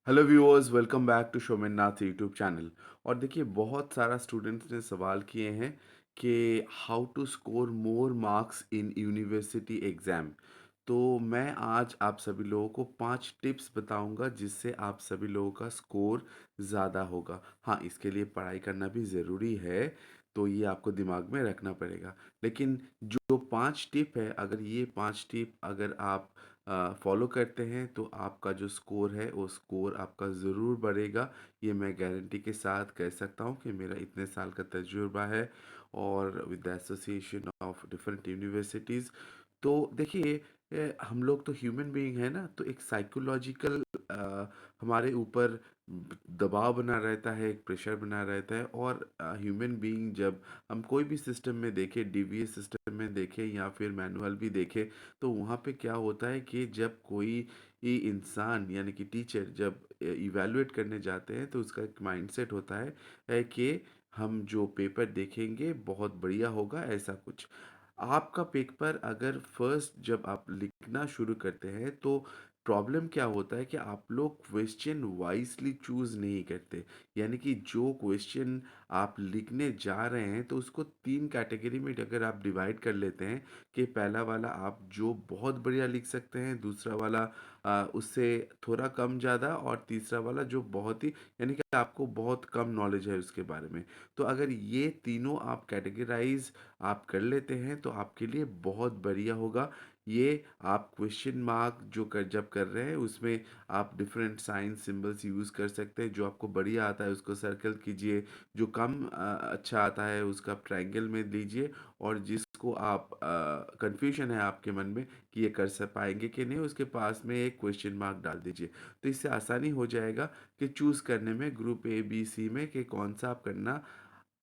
Hello viewers, welcome back to Soumen Nath YouTube channel. और देखिए, बहुत सारा स्टूडेंट्स ने सवाल किए हैं कि how to score more marks in university exam. तो मैं आज आप सभी लोगों को 5 टिप्स बताऊंगा जिससे आप सभी लोगों का स्कोर ज़्यादा होगा। हाँ, इसके लिए पढ़ाई करना भी ज़रूरी है, तो ये आपको दिमाग में रखना पड़ेगा। लेकिन जो 5 टिप है, अगर ये 5 टिप अगर आप फॉलो करते हैं तो आपका जो स्कोर है वो स्कोर आपका ज़रूर बढ़ेगा। ये मैं गारंटी के साथ कह सकता हूँ कि मेरा इतने साल का तजुर्बा है और with the association of different universities. तो देखिए, हम लोग तो ह्यूमन बीइंग है ना, तो एक साइकोलॉजिकल हमारे ऊपर दबाव बना रहता है, एक प्रेशर बना रहता है। और ह्यूमन बीइंग जब हम कोई भी सिस्टम में देखें, डीवीएस सिस्टम में देखें या फिर मैनुअल भी देखें, तो वहाँ पे क्या होता है कि जब कोई इंसान यानी कि टीचर जब इवैल्यूएट करने जाते हैं तो उसका एक माइंडसेट होता है कि हम जो पेपर देखेंगे बहुत बढ़िया होगा, ऐसा कुछ। आपका पेपर अगर फर्स्ट जब आप लिखना शुरू करते हैं तो प्रॉब्लम क्या होता है कि आप लोग क्वेश्चन वाइजली चूज नहीं करते। यानी कि जो क्वेश्चन आप लिखने जा रहे हैं तो उसको 3 कैटेगरी में अगर आप डिवाइड कर लेते हैं कि पहला वाला आप जो बहुत बढ़िया लिख सकते हैं, दूसरा वाला उससे थोड़ा कम ज़्यादा, और तीसरा वाला जो बहुत ही यानी कि आपको बहुत कम नॉलेज है उसके बारे में। तो अगर ये तीनों आप कैटेगराइज आप कर लेते हैं तो आपके लिए बहुत बढ़िया होगा। ये आप क्वेश्चन मार्क जो जब कर रहे हैं उसमें आप डिफरेंट साइंस सिंबल्स यूज़ कर सकते हैं। जो आपको बढ़िया आता है उसको सर्कल कीजिए, जो कम अच्छा आता है उसका आप ट्रायंगल में लीजिए, और जिसको आप कंफ्यूजन है आपके मन में कि ये कर सक पाएंगे कि नहीं, उसके पास में एक क्वेश्चन मार्क डाल दीजिए। तो इससे आसानी हो जाएगा कि चूज़ करने में ग्रुप ए बी सी में कि कौन सा आप करना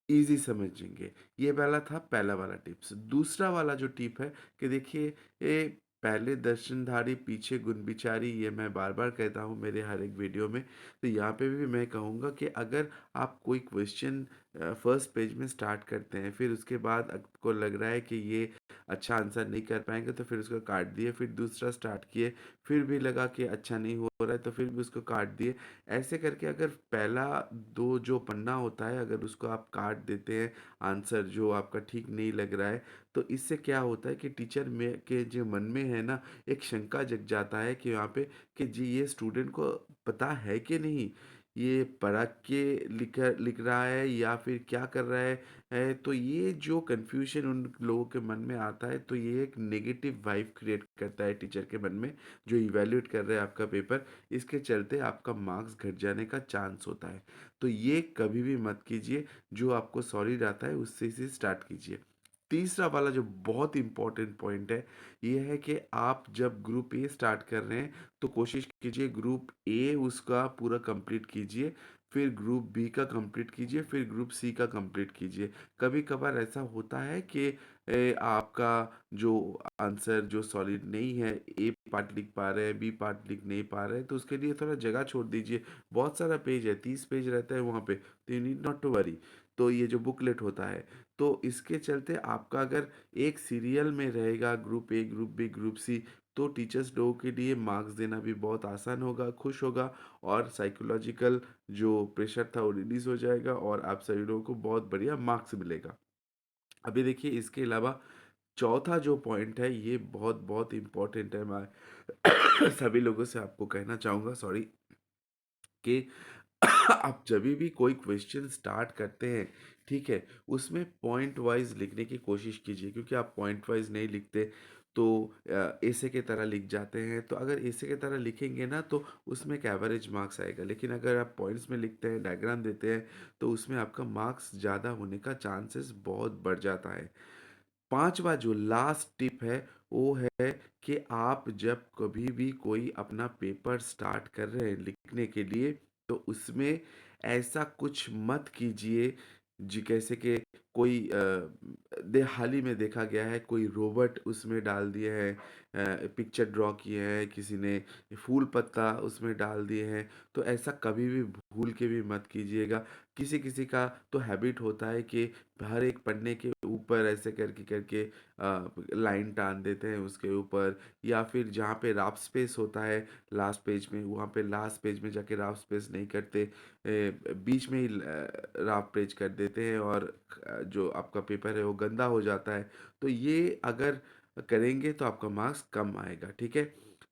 ईज़ी समझेंगे। ये वाला था पहला वाला टिप्स। दूसरा वाला जो टिप है कि देखिए, ये पहले दर्शनधारी पीछे गुण बिचारी, ये मैं बार-बार कहता हूँ मेरे हर एक वीडियो में। तो यहाँ पे भी मैं कहूँगा कि अगर आप कोई क्वेश्चन फर्स्ट पेज में स्टार्ट करते हैं, फिर उसके बाद आपको लग रहा है कि ये अच्छा आंसर नहीं कर पाएँगे तो फिर उसको काट दिए, फिर दूसरा स्टार्ट किए, फिर भी लगा कि अच्छा नहीं हो रहा है तो फिर भी उसको काट दिए। ऐसे करके अगर पहला 2 जो पन्ना होता है अगर उसको आप काट देते हैं, आंसर जो आपका ठीक नहीं लग रहा है, तो इससे क्या होता है कि टीचर में के जो मन में है ना, एक शंका जग जाता है कि यहाँ पे कि जी ये स्टूडेंट को पता है कि नहीं, ये पढ़ा के लिख रहा है या फिर क्या कर रहा है। तो ये जो कन्फ्यूजन उन लोगों के मन में आता है, तो ये एक नेगेटिव वाइब क्रिएट करता है टीचर के मन में, जो इवैल्यूएट कर रहे हैं आपका पेपर। इसके चलते आपका मार्क्स घट जाने का चांस होता है। तो ये कभी भी मत कीजिए। जो आपको सॉलिड आता है उससे से स्टार्ट कीजिए। तीसरा वाला जो बहुत इंपॉर्टेंट पॉइंट है, ये है कि आप जब ग्रुप ए स्टार्ट कर रहे हैं तो कोशिश कीजिए ग्रुप ए उसका पूरा कंप्लीट कीजिए, फिर ग्रुप बी का कंप्लीट कीजिए, फिर ग्रुप सी का कंप्लीट कीजिए। कभी कभार ऐसा होता है कि आपका जो आंसर जो सॉलिड नहीं है, ए पार्ट लिख पा रहे हैं, बी पार्ट लिख नहीं पा रहे हैं, तो उसके लिए थोड़ा जगह छोड़ दीजिए। बहुत सारा पेज है, 30 पेज रहता है वहाँ पे, तो you need not to worry. तो ये जो बुकलेट होता है, तो इसके चलते आपका अगर एक सीरियल में रहेगा group A group B group C, तो टीचर्स लोगों के लिए मार्क्स देना भी बहुत आसान होगा, खुश होगा, और साइकोलॉजिकल जो प्रेशर था वो रिलीज़ हो जाएगा और आप सभी लोगों को बहुत बढ़िया मार्क्स मिलेगा। अभी देखिए, इसके अलावा चौथा जो पॉइंट है ये बहुत बहुत इम्पोर्टेंट है। मैं सभी लोगों से आपको कहना चाहूँगा, सॉरी, कि आप जभी भी कोई क्वेश्चन स्टार्ट करते हैं, ठीक है, उसमें पॉइंट वाइज लिखने की कोशिश कीजिए, क्योंकि आप पॉइंट वाइज नहीं लिखते तो ऐसे के तरह लिख जाते हैं। तो अगर ऐसे के तरह लिखेंगे ना तो उसमें एक एवरेज मार्क्स आएगा, लेकिन अगर आप पॉइंट्स में लिखते हैं, डायग्राम देते हैं, तो उसमें आपका मार्क्स ज़्यादा होने का चांसेस बहुत बढ़ जाता है। पांचवा जो लास्ट टिप है वो है कि आप जब कभी भी कोई अपना पेपर स्टार्ट कर रहे हैं लिखने के लिए, तो उसमें ऐसा कुछ मत कीजिए जी कैसे कि कोई दे हाल ही में देखा गया है कोई रोबोट उसमें डाल दिए हैं, पिक्चर ड्रॉ किए हैं, किसी ने फूल पत्ता उसमें डाल दिए हैं। तो ऐसा कभी भी भूल के भी मत कीजिएगा। किसी-किसी का तो हैबिट होता है कि हर एक पन्ने के ऊपर ऐसे करके लाइन टान देते हैं उसके ऊपर, या फिर जहाँ पे राफ स्पेस होता है लास्ट पेज में, वहाँ पे लास्ट पेज में जाके राफ स्पेस नहीं करते, बीच में ही राफ पेज कर देते हैं और जो आपका पेपर है वो गंदा हो जाता है। तो ये अगर करेंगे तो आपका मार्क्स कम आएगा, ठीक है?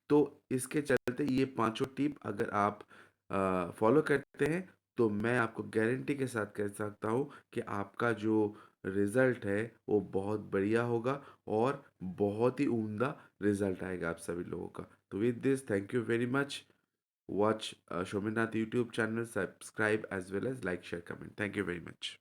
तो इसके चलते ये पाँचों टिप अगर आप फॉलो करते हैं, तो मैं आपको गारंटी के साथ कह सकता हूँ कि आपका जो रिज़ल्ट है वो बहुत बढ़िया होगा और बहुत ही उम्दा रिज़ल्ट आएगा आप सभी लोगों का। तो with this, thank you very much. Watch Shominath YouTube channel, subscribe as well as like, share, comment. Thank you very much.